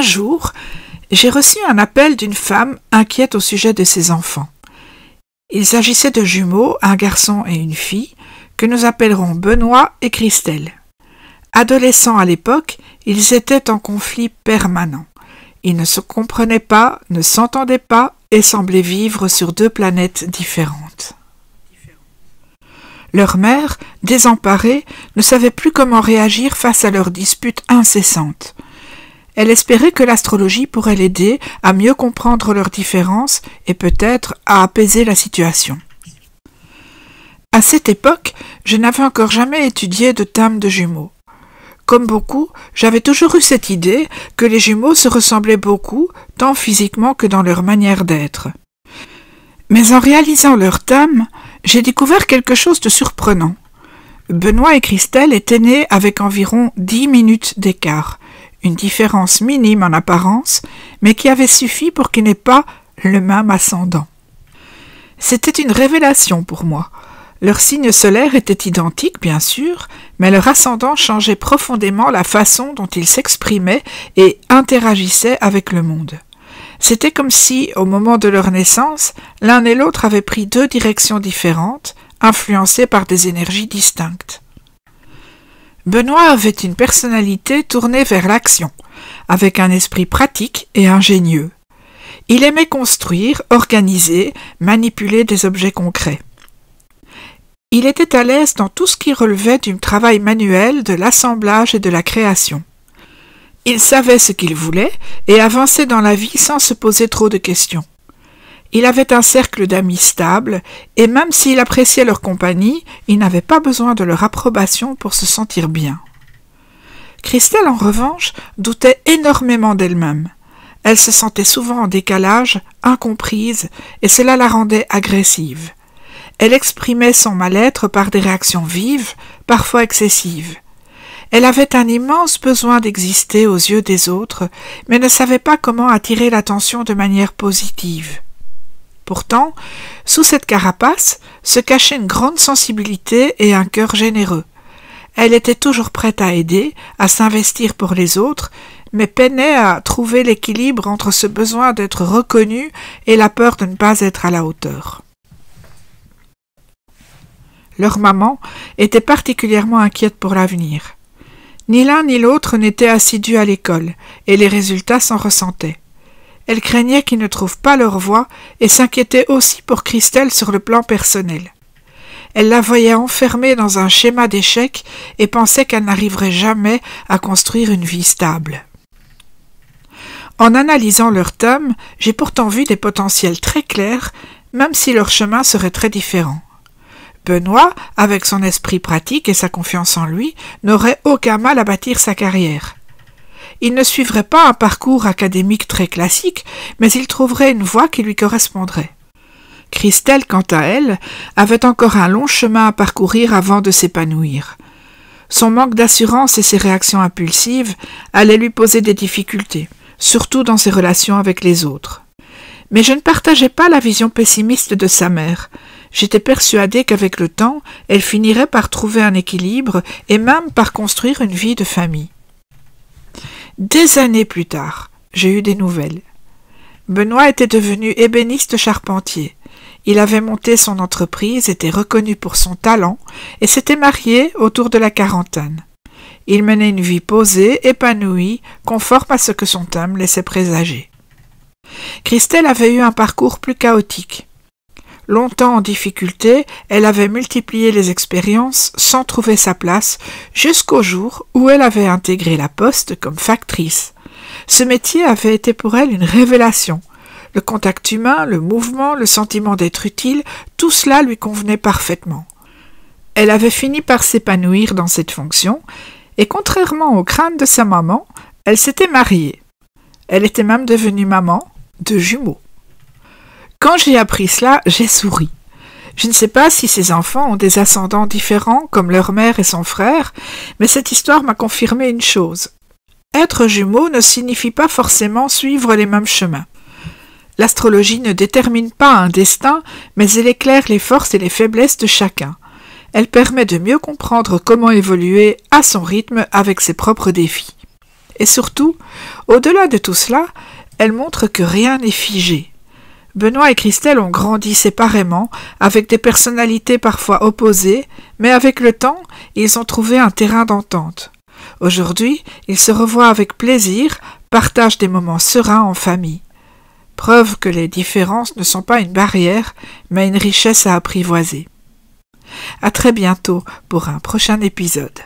Un jour, j'ai reçu un appel d'une femme inquiète au sujet de ses enfants. Il s'agissait de jumeaux, un garçon et une fille, que nous appellerons Benoît et Christelle. Adolescents à l'époque, ils étaient en conflit permanent. Ils ne se comprenaient pas, ne s'entendaient pas et semblaient vivre sur deux planètes différentes. Leur mère, désemparée, ne savait plus comment réagir face à leurs disputes incessantes. Elle espérait que l'astrologie pourrait l'aider à mieux comprendre leurs différences et peut-être à apaiser la situation. À cette époque, je n'avais encore jamais étudié de thème de jumeaux. Comme beaucoup, j'avais toujours eu cette idée que les jumeaux se ressemblaient beaucoup, tant physiquement que dans leur manière d'être. Mais en réalisant leur thème, j'ai découvert quelque chose de surprenant. Benoît et Christelle étaient nés avec environ 10 minutes d'écart, une différence minime en apparence, mais qui avait suffi pour qu'ils n'aient pas le même ascendant. C'était une révélation pour moi. Leur signe solaire était identique, bien sûr, mais leur ascendant changeait profondément la façon dont ils s'exprimaient et interagissaient avec le monde. C'était comme si, au moment de leur naissance, l'un et l'autre avaient pris deux directions différentes, influencées par des énergies distinctes. Benoît avait une personnalité tournée vers l'action, avec un esprit pratique et ingénieux. Il aimait construire, organiser, manipuler des objets concrets. Il était à l'aise dans tout ce qui relevait du travail manuel, de l'assemblage et de la création. Il savait ce qu'il voulait et avançait dans la vie sans se poser trop de questions. Il avait un cercle d'amis stable et même s'il appréciait leur compagnie, il n'avait pas besoin de leur approbation pour se sentir bien. Christelle, en revanche, doutait énormément d'elle-même. Elle se sentait souvent en décalage, incomprise, et cela la rendait agressive. Elle exprimait son mal-être par des réactions vives, parfois excessives. Elle avait un immense besoin d'exister aux yeux des autres, mais ne savait pas comment attirer l'attention de manière positive. Pourtant, sous cette carapace se cachait une grande sensibilité et un cœur généreux. Elle était toujours prête à aider, à s'investir pour les autres, mais peinait à trouver l'équilibre entre ce besoin d'être reconnue et la peur de ne pas être à la hauteur. Leur maman était particulièrement inquiète pour l'avenir. Ni l'un ni l'autre n'était assidu à l'école, et les résultats s'en ressentaient. Elle craignait qu'ils ne trouvent pas leur voie et s'inquiétait aussi pour Christelle sur le plan personnel. Elle la voyait enfermée dans un schéma d'échecs et pensait qu'elle n'arriverait jamais à construire une vie stable. En analysant leur thème, j'ai pourtant vu des potentiels très clairs, même si leur chemin serait très différent. Benoît, avec son esprit pratique et sa confiance en lui, n'aurait aucun mal à bâtir sa carrière. Il ne suivrait pas un parcours académique très classique, mais il trouverait une voie qui lui correspondrait. Christelle, quant à elle, avait encore un long chemin à parcourir avant de s'épanouir. Son manque d'assurance et ses réactions impulsives allaient lui poser des difficultés, surtout dans ses relations avec les autres. Mais je ne partageais pas la vision pessimiste de sa mère. J'étais persuadée qu'avec le temps, elle finirait par trouver un équilibre et même par construire une vie de famille. Des années plus tard, j'ai eu des nouvelles. Benoît était devenu ébéniste charpentier. Il avait monté son entreprise, était reconnu pour son talent et s'était marié autour de la quarantaine. Il menait une vie posée, épanouie, conforme à ce que son thème laissait présager. Christelle avait eu un parcours plus chaotique. Longtemps en difficulté, elle avait multiplié les expériences sans trouver sa place jusqu'au jour où elle avait intégré la Poste comme factrice. Ce métier avait été pour elle une révélation. Le contact humain, le mouvement, le sentiment d'être utile, tout cela lui convenait parfaitement. Elle avait fini par s'épanouir dans cette fonction et contrairement aux craintes de sa maman, elle s'était mariée. Elle était même devenue maman de jumeaux. Quand j'ai appris cela, j'ai souri. Je ne sais pas si ces enfants ont des ascendants différents comme leur mère et son frère, mais cette histoire m'a confirmé une chose. Être jumeau ne signifie pas forcément suivre les mêmes chemins. L'astrologie ne détermine pas un destin, mais elle éclaire les forces et les faiblesses de chacun. Elle permet de mieux comprendre comment évoluer à son rythme avec ses propres défis. Et surtout, au-delà de tout cela, elle montre que rien n'est figé. Benoît et Christelle ont grandi séparément, avec des personnalités parfois opposées, mais avec le temps, ils ont trouvé un terrain d'entente. Aujourd'hui, ils se revoient avec plaisir, partagent des moments sereins en famille. Preuve que les différences ne sont pas une barrière, mais une richesse à apprivoiser. À très bientôt pour un prochain épisode.